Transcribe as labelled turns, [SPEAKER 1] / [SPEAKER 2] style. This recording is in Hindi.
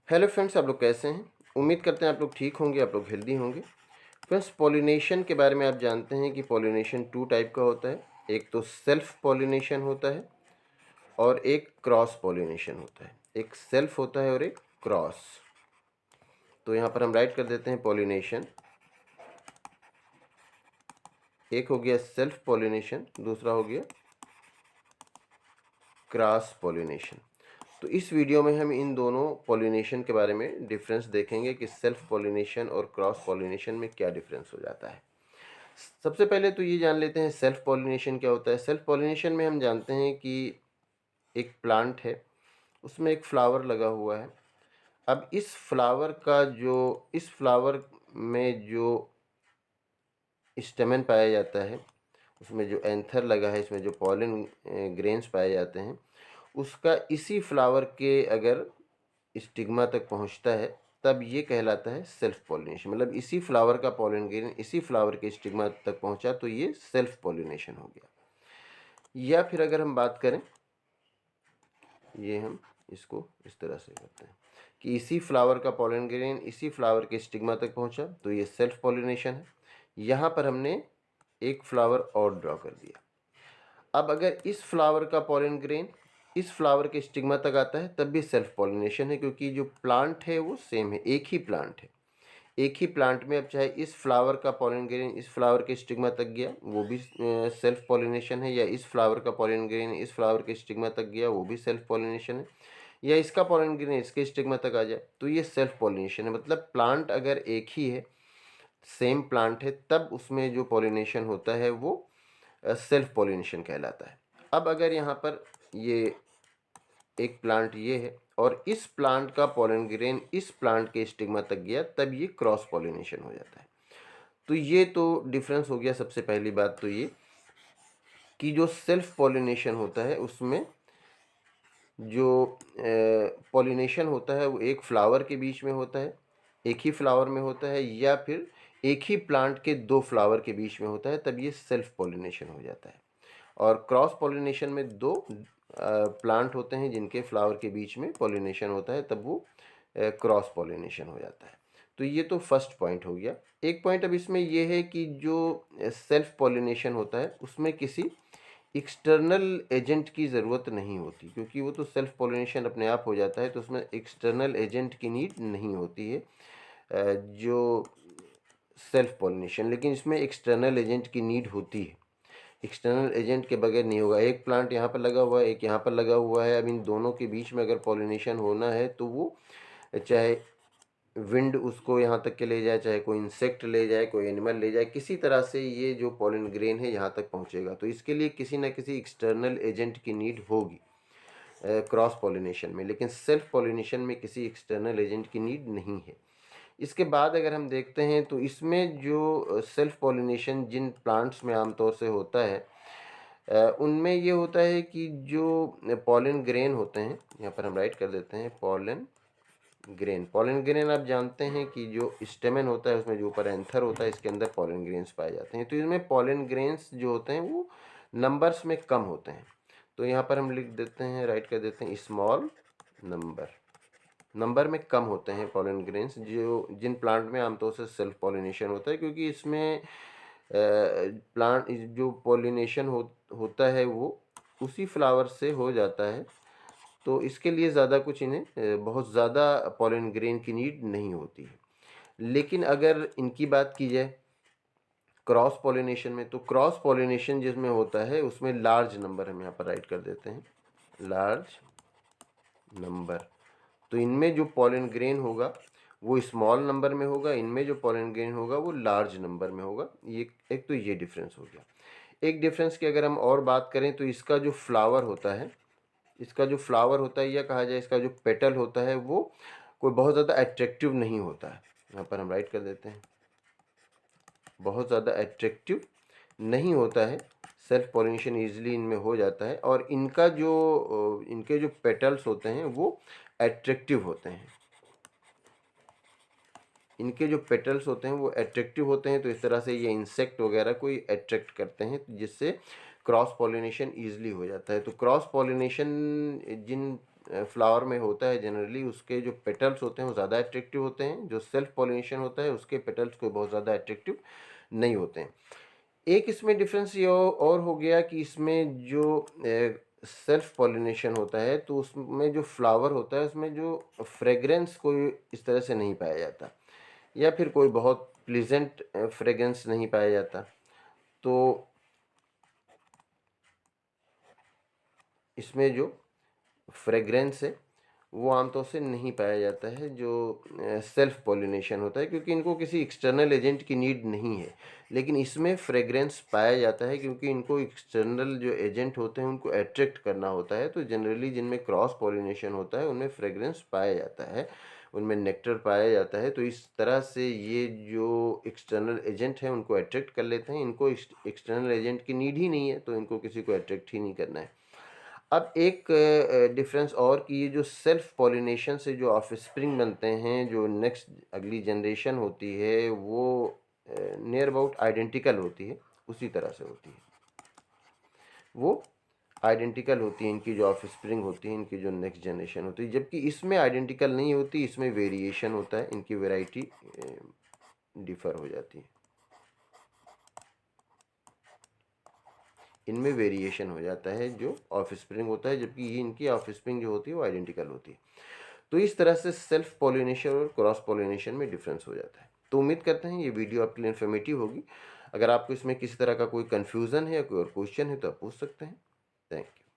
[SPEAKER 1] हेलो फ्रेंड्स, आप लोग कैसे हैं? उम्मीद करते हैं आप लोग ठीक होंगे, आप लोग हेल्दी होंगे। फ्रेंड्स, पॉलिनेशन के बारे में आप जानते हैं कि पॉलिनेशन 2 टाइप का होता है। एक तो सेल्फ पॉलिनेशन होता है और एक क्रॉस पॉलिनेशन होता है। एक सेल्फ होता है और एक क्रॉस। तो यहाँ पर हम राइट कर देते हैं पॉलिनेशन। एक हो गया सेल्फ पॉलिनेशन, दूसरा हो गया क्रॉस पॉलिनेशन। तो इस वीडियो में हम इन दोनों पॉलिनेशन के बारे में डिफरेंस देखेंगे कि सेल्फ पॉलिनेशन और क्रॉस पॉलिनेशन में क्या डिफरेंस हो जाता है। सबसे पहले तो ये जान लेते हैं सेल्फ पॉलिनेशन क्या होता है। सेल्फ पॉलिनेशन में हम जानते हैं कि एक प्लांट है, उसमें एक फ्लावर लगा हुआ है। अब इस फ्लावर में जो स्टेमन पाया जाता है, उसमें जो एंथर लगा है, इसमें जो पॉलन ग्रेन्स पाए जाते हैं, उसका इसी फ्लावर के अगर स्टिग्मा तक पहुंचता है तब ये कहलाता है सेल्फ पॉलिनेशन। मतलब इसी फ्लावर का पॉलन ग्रेन इसी फ्लावर के स्टिग्मा तक पहुंचा तो ये सेल्फ पॉलिनेशन हो गया। या फिर अगर हम बात करें, ये हम इसको इस तरह से करते हैं कि इसी फ्लावर का पॉलन ग्रेन इसी फ्लावर के स्टिग्मा तक पहुंचा तो ये सेल्फ पॉलिनेशन है। यहाँ पर हमने एक फ्लावर और ड्रॉ कर दिया। अब अगर इस फ्लावर का पॉलन ग्रेन इस फ्लावर के स्टिग्मा तक आता है तब भी सेल्फ पॉलिनेशन है, क्योंकि जो प्लांट है वो सेम है, एक ही प्लांट है। एक ही प्लांट में अब चाहे इस फ्लावर का पॉलन ग्रेन इस फ्लावर के स्टिग्मा तक गया वो भी सेल्फ पॉलिनेशन है, या इस फ्लावर का पॉलन ग्रेन इस फ्लावर के स्टिग्मा तक गया वो भी सेल्फ पॉलिनेशन है, या इसका पॉलन ग्रेन इसके स्टिग्मा तक आ जाए तो ये सेल्फ पॉलिनेशन है। मतलब प्लांट अगर एक ही है, सेम प्लांट है, तब उसमें जो पॉलिनेशन होता है वो सेल्फ पॉलिनेशन कहलाता है। अब अगर यहाँ पर ये एक प्लांट ये है और इस प्लांट का पॉलन ग्रेन इस प्लांट के स्टिग्मा तक गया तब ये क्रॉस पॉलिनेशन हो जाता है। तो ये तो डिफरेंस हो गया। सबसे पहली बात तो ये कि जो सेल्फ पॉलिनेशन होता है उसमें जो पॉलिनेशन होता है वो एक फ्लावर के बीच में होता है, एक ही फ्लावर में होता है, या फिर एक ही प्लांट के दो फ्लावर के बीच में होता है, तब ये सेल्फ पॉलिनेशन हो जाता है। और क्रॉस पॉलिनेशन में दो प्लांट होते हैं जिनके फ्लावर के बीच में पॉलिनेशन होता है, तब वो क्रॉस पॉलिनेशन हो जाता है। तो ये तो फर्स्ट पॉइंट हो गया। एक पॉइंट अब इसमें ये है कि जो सेल्फ पॉलिनेशन होता है उसमें किसी एक्सटर्नल एजेंट की ज़रूरत नहीं होती, क्योंकि वो तो सेल्फ पॉलिनेशन अपने आप हो जाता है, तो उसमें एक्सटर्नल एजेंट की नीड नहीं होती है जो सेल्फ पॉलिनेशन। लेकिन इसमें एक्सटर्नल एजेंट की नीड होती है। एक्सटर्नल एजेंट के बगैर नहीं होगा। एक प्लांट यहाँ पर लगा हुआ है, एक यहाँ पर लगा हुआ है, अब इन दोनों के बीच में अगर पॉलिनेशन होना है तो वो चाहे विंड उसको यहाँ तक के ले जाए, चाहे कोई इंसेक्ट ले जाए, कोई एनिमल ले जाए, किसी तरह से ये जो पॉलन ग्रेन है यहाँ तक पहुँचेगा। तो इसके लिए किसी न किसी एक्सटर्नल एजेंट की नीड होगी क्रॉस पॉलिनेशन में। लेकिन सेल्फ पॉलिनेशन में किसी एक्सटर्नल एजेंट की नीड नहीं है। इसके बाद अगर हम देखते हैं तो इसमें जो सेल्फ पॉलिनेशन जिन प्लांट्स में आमतौर से होता है उनमें ये होता है कि जो पॉलन ग्रेन होते हैं, यहाँ पर हम राइट कर देते हैं पॉलन ग्रेन आप जानते हैं कि जो स्टेमन होता है उसमें जो ऊपर एंथर होता है इसके अंदर पॉलन ग्रेन्स पाए जाते हैं। तो इसमें पॉलन ग्रेन्स जो होते हैं वो नंबर्स में कम होते हैं। तो यहाँ पर हम लिख देते हैं, राइट कर देते हैं स्मॉल नंबर में कम होते हैं पॉलन ग्रेन्स जो जिन प्लांट में आमतौर से सेल्फ पॉलिनेशन होता है, क्योंकि इसमें प्लांट जो पॉलिनेशन होता है वो उसी फ्लावर से हो जाता है, तो इसके लिए ज़्यादा कुछ इन्हें बहुत ज़्यादा पॉलन ग्रेन की नीड नहीं होती है। लेकिन अगर इनकी बात की जाए क्रॉस पॉलिनेशन में, तो क्रॉस पॉलिनेशन जिसमें होता है उसमें लार्ज नंबर हम यहाँ पर राइट कर देते हैं, लार्ज नंबर। तो इनमें जो पॉलन ग्रेन होगा वो स्मॉल नंबर में होगा, इनमें जो पॉलन ग्रेन होगा वो लार्ज नंबर में होगा। ये एक तो ये डिफरेंस हो गया। एक डिफरेंस की अगर हम और बात करें तो इसका जो फ्लावर होता है या कहा जाए इसका जो पेटल होता है वो कोई बहुत ज़्यादा अट्रैक्टिव नहीं होता है। यहाँ पर हम राइट कर देते हैं, बहुत ज़्यादा अट्रैक्टिव नहीं होता है। सेल्फ पॉलिनेशन ईजिली इनमें हो जाता है और इनके जो पेटल्स होते हैं वो अट्रैक्टिव होते हैं। इनके जो पेटल्स होते हैं वो अट्रैक्टिव होते हैं, तो इस तरह से ये इंसेक्ट वगैरह कोई अट्रैक्ट करते हैं जिससे क्रॉस पॉलिनेशन ईजिली हो जाता है। तो क्रॉस पॉलिनेशन जिन फ्लावर में होता है जनरली उसके जो पेटल्स होते हैं वो ज़्यादा अट्रैक्टिव होते हैं, जो सेल्फ पॉलिनेशन होता है उसके पेटल्स कोई बहुत ज़्यादा अट्रैक्टिव नहीं होते हैं। एक इसमें डिफरेंस ये और हो गया कि इसमें जो सेल्फ पॉलिनेशन होता है तो उसमें जो फ्लावर होता है उसमें जो फ्रेग्रेंस कोई इस तरह से नहीं पाया जाता, या फिर कोई बहुत प्लीजेंट फ्रेग्रेंस नहीं पाया जाता। तो इसमें जो फ्रेग्रेंस है वो आमतौर से नहीं पाया जाता है जो सेल्फ पॉलिनेशन होता है, क्योंकि इनको किसी एक्सटर्नल एजेंट की नीड नहीं है। लेकिन इसमें फ्रेग्रेंस पाया जाता है क्योंकि इनको एक्सटर्नल जो एजेंट होते हैं उनको अट्रैक्ट करना होता है। तो जनरली जिनमें क्रॉस पॉलिनेशन होता है उनमें फ्रेग्रेंस पाया जाता है, उनमें नेक्टर पाया जाता है। तो इस तरह से ये जो एक्सटर्नल एजेंट है उनको अट्रैक्ट कर लेते हैं। इनको एक्सटर्नल एजेंट की नीड ही नहीं है तो इनको किसी को अट्रैक्ट ही नहीं करना है। अब एक डिफरेंस और कि ये जो सेल्फ पॉलिनेशन से जो ऑफस्प्रिंग बनते हैं, जो नेक्स्ट अगली जनरेशन होती है वो नियर अबाउट आइडेंटिकल होती है, उसी तरह से होती है, वो आइडेंटिकल होती है इनकी जो ऑफस्प्रिंग होती है, इनकी जो नेक्स्ट जनरेशन होती है। जबकि इसमें आइडेंटिकल नहीं होती, इसमें वेरिएशन होता है, इनकी वेराइटी डिफर हो जाती है, इनमें वेरिएशन हो जाता है जो ऑफस्प्रिंग होता है, जबकि ये इनकी ऑफस्प्रिंग जो होती है वो आइडेंटिकल होती है। तो इस तरह से सेल्फ पॉलिनेशन और क्रॉस पॉलिनेशन में डिफरेंस हो जाता है। तो उम्मीद करते हैं ये वीडियो आपके लिए इन्फॉर्मेटिव होगी। अगर आपको इसमें किसी तरह का कोई कन्फ्यूज़न है या कोई और क्वेश्चन है तो आप पूछ सकते हैं। Thank you.